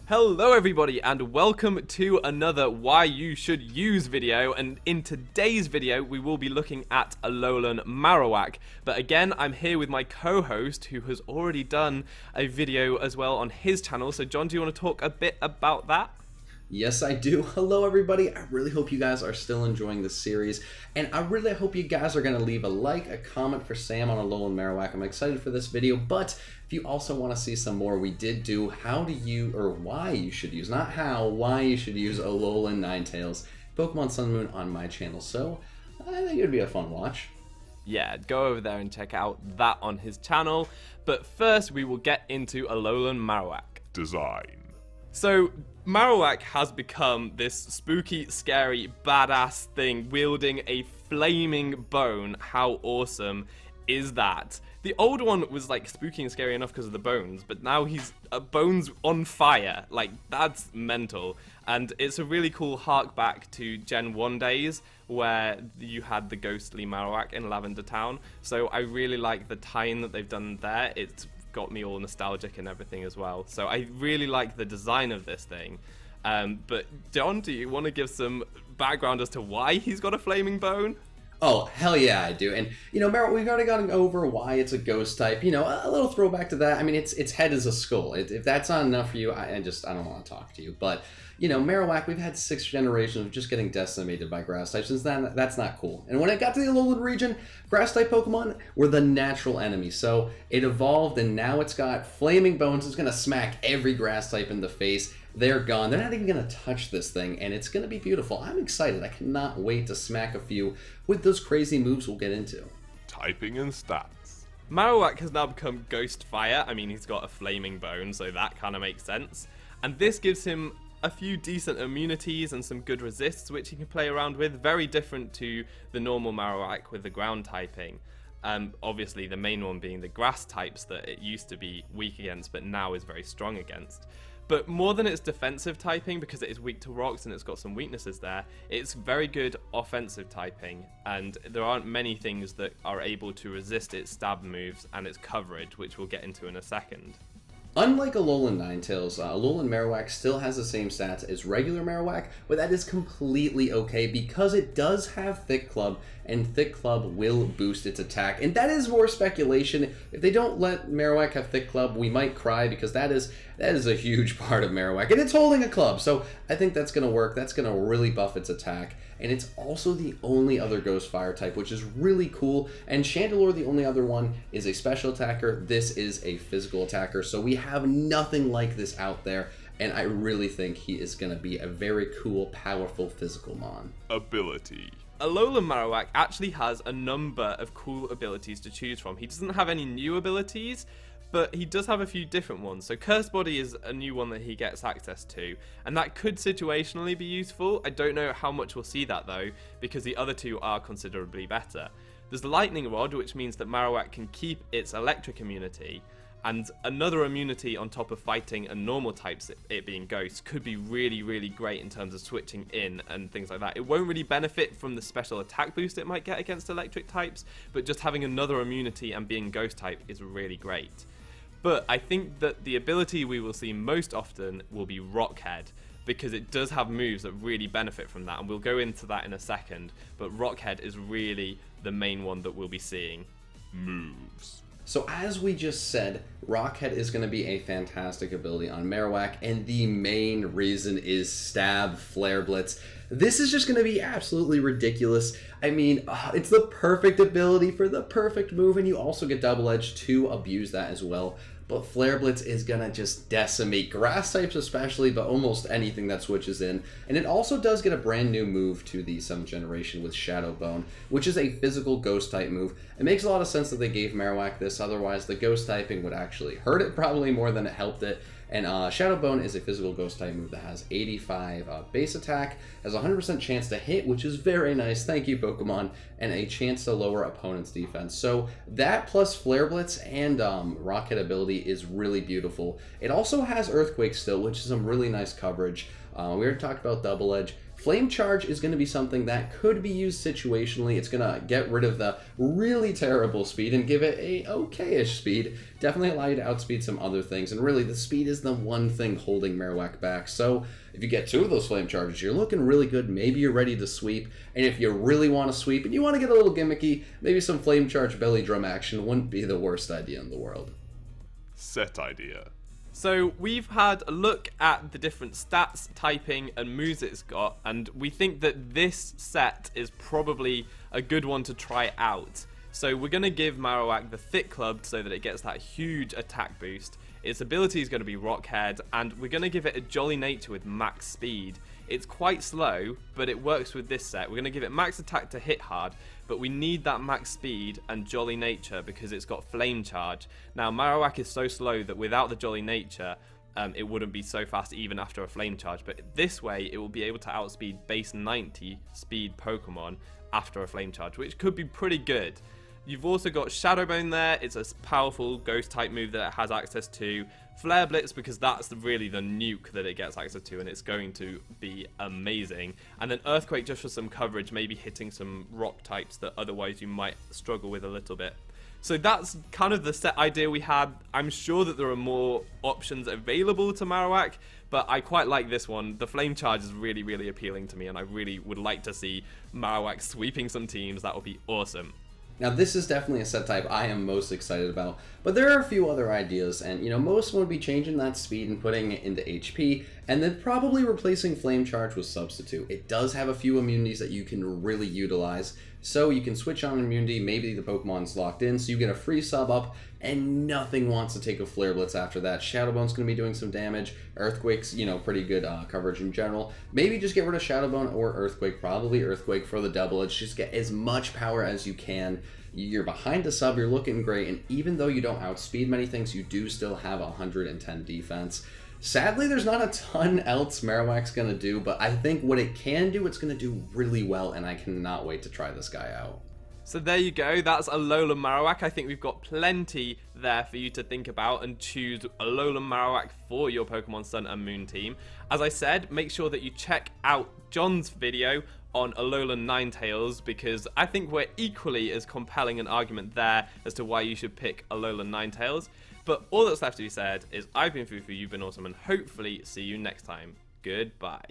Hello everybody and welcome to another Why You Should Use video, and in today's video we will be looking at Alolan Marowak. But again, I'm here with my co-host who has already done a video as well on his channel. So John, do you want to talk a bit about that? Yes, I do. Hello, everybody. I really hope you guys are still enjoying this series, and I really hope you guys are going to leave a like, a comment for Sam on Alolan Marowak. I'm excited for this video, but if you also want to see some more, we did do why you should use, not how, why you should use Alolan Ninetales, Pokemon Sun Moon on my channel, so I think it would be a fun watch. Yeah, go over there and check out that on his channel. But first, we will get into Alolan Marowak. Design. So, Marowak has become this spooky, scary, badass thing wielding a flaming bone. How awesome is that? The old one was like spooky and scary enough because of the bones, but now he's bones on fire. Like, that's mental. And it's a really cool hark back to Gen 1 days where you had the ghostly Marowak in Lavender Town. So I really like the tie-in that they've done there. It's got me all nostalgic and everything as well. So I really like the design of this thing. But John, do you want to give some background as to why he's got a flaming bone? Oh, hell yeah, I do. And, Meryl, we've already gone over why it's a ghost type. A little throwback to that. I mean, its head is a skull. If that's not enough for you, I don't want to talk to you. But, Marowak, we've had 6 generations of just getting decimated by grass types. Since then, that's not cool. And when it got to the Alolan region, grass type Pokemon were the natural enemy. So it evolved, and now it's got flaming bones. It's going to smack every grass type in the face. They're gone. They're not even going to touch this thing, and it's going to be beautiful. I'm excited. I cannot wait to smack a few with those crazy moves we'll get into. Typing and stats. Marowak has now become Ghost Fire. I mean, he's got a flaming bone, so that kind of makes sense. And this gives him a few decent immunities and some good resists, which he can play around with. Very different to the normal Marowak with the ground typing. Obviously, the main one being the grass types that it used to be weak against, but now is very strong against. But more than its defensive typing, because it is weak to rocks and it's got some weaknesses there, it's very good offensive typing, and there aren't many things that are able to resist its stab moves and its coverage, which we'll get into in a second. Unlike Alolan Ninetales, Alolan Marowak still has the same stats as regular Marowak, but that is completely okay because it does have Thick Club, and Thick Club will boost its attack. And that is more speculation. If they don't let Marowak have Thick Club, we might cry because that is a huge part of Marowak. And it's holding a club, so I think that's going to work. That's going to really buff its attack. And it's also the only other Ghost Fire type, which is really cool. And Chandelure, the only other one, is a special attacker. This is a physical attacker, so we have nothing like this out there. And I really think he is going to be a very cool, powerful physical mon. Ability. Alolan Marowak actually has a number of cool abilities to choose from. He doesn't have any new abilities, but he does have a few different ones. So Curse Body is a new one that he gets access to, and that could situationally be useful. I don't know how much we'll see that though, because the other two are considerably better. There's the Lightning Rod, which means that Marowak can keep its electric immunity, and another immunity on top of fighting and normal types, it being Ghost, could be really, really great in terms of switching in and things like that. It won't really benefit from the special attack boost it might get against electric types, but just having another immunity and being Ghost type is really great. But I think that the ability we will see most often will be Rockhead, because it does have moves that really benefit from that, and we'll go into that in a second, but Rockhead is really the main one that we'll be seeing. Moves. So as we just said, Rockhead is going to be a fantastic ability on Marowak, and the main reason is Stab Flare Blitz. This is just going to be absolutely ridiculous. I mean, it's the perfect ability for the perfect move, and you also get Double Edge to abuse that as well. But Flare Blitz is going to just decimate grass types especially, but almost anything that switches in. And it also does get a brand new move to the 7th generation with Shadow Bone, which is a physical ghost type move. It makes a lot of sense that they gave Marowak this, otherwise the ghost typing would actually hurt it probably more than it helped it. And Shadow Bone is a physical ghost type move that has 85 base attack, has a 100% chance to hit, which is very nice, thank you Pokemon, and a chance to lower opponent's defense. So that plus Flare Blitz and Rocket ability is really beautiful. It also has Earthquake still, which is some really nice coverage. We already talked about Double Edge. Flame Charge is going to be something that could be used situationally. It's going to get rid of the really terrible speed and give it a okay-ish speed. Definitely allow you to outspeed some other things, and really the speed is the one thing holding Marowak back. So if you get 2 of those Flame Charges, you're looking really good. Maybe you're ready to sweep, and if you really want to sweep and you want to get a little gimmicky, maybe some Flame Charge belly drum action wouldn't be the worst idea in the world. Set idea. So we've had a look at the different stats, typing, and moves it's got, and we think that this set is probably a good one to try out. So we're going to give Marowak the Thick Club so that it gets that huge attack boost. Its ability is going to be Rockhead, and we're going to give it a Jolly Nature with max speed. It's quite slow, but it works with this set. We're going to give it max attack to hit hard, but we need that max speed and Jolly Nature because it's got Flame Charge. Now, Marowak is so slow that without the Jolly Nature, it wouldn't be so fast even after a Flame Charge, but this way it will be able to outspeed base 90 speed Pokemon after a Flame Charge, which could be pretty good. You've also got Shadow Bone there. It's a powerful ghost type move that it has access to. Flare Blitz, because that's really the nuke that it gets access to, and it's going to be amazing. And then Earthquake just for some coverage, maybe hitting some rock types that otherwise you might struggle with a little bit. So that's kind of the set idea we had. I'm sure that there are more options available to Marowak, but I quite like this one. The Flame Charge is really, really appealing to me, and I really would like to see Marowak sweeping some teams. That would be awesome. Now this is definitely a set type I am most excited about, but there are a few other ideas, and most would be changing that speed and putting it into HP, and then probably replacing Flame Charge with Substitute. It does have a few immunities that you can really utilize, so you can switch on immunity, maybe the Pokemon's locked in, so you get a free sub up, and nothing wants to take a Flare Blitz after that. Shadow Bone's going to be doing some damage, Earthquake's, pretty good coverage in general. Maybe just get rid of Shadow Bone or Earthquake, probably Earthquake for the double edge, just get as much power as you can. You're behind a sub, you're looking great, and even though you don't outspeed many things, you do still have 110 defense. Sadly, there's not a ton else Marowak's going to do, but I think what it can do, it's going to do really well, and I cannot wait to try this guy out. So there you go, that's Alolan Marowak. I think we've got plenty there for you to think about and choose Alolan Marowak for your Pokemon Sun and Moon team. As I said, make sure that you check out John's video on Alolan Ninetales, because I think we're equally as compelling an argument there as to why you should pick Alolan Ninetales. But all that's left to be said is I've been Fufu, you've been awesome, and hopefully see you next time. Goodbye.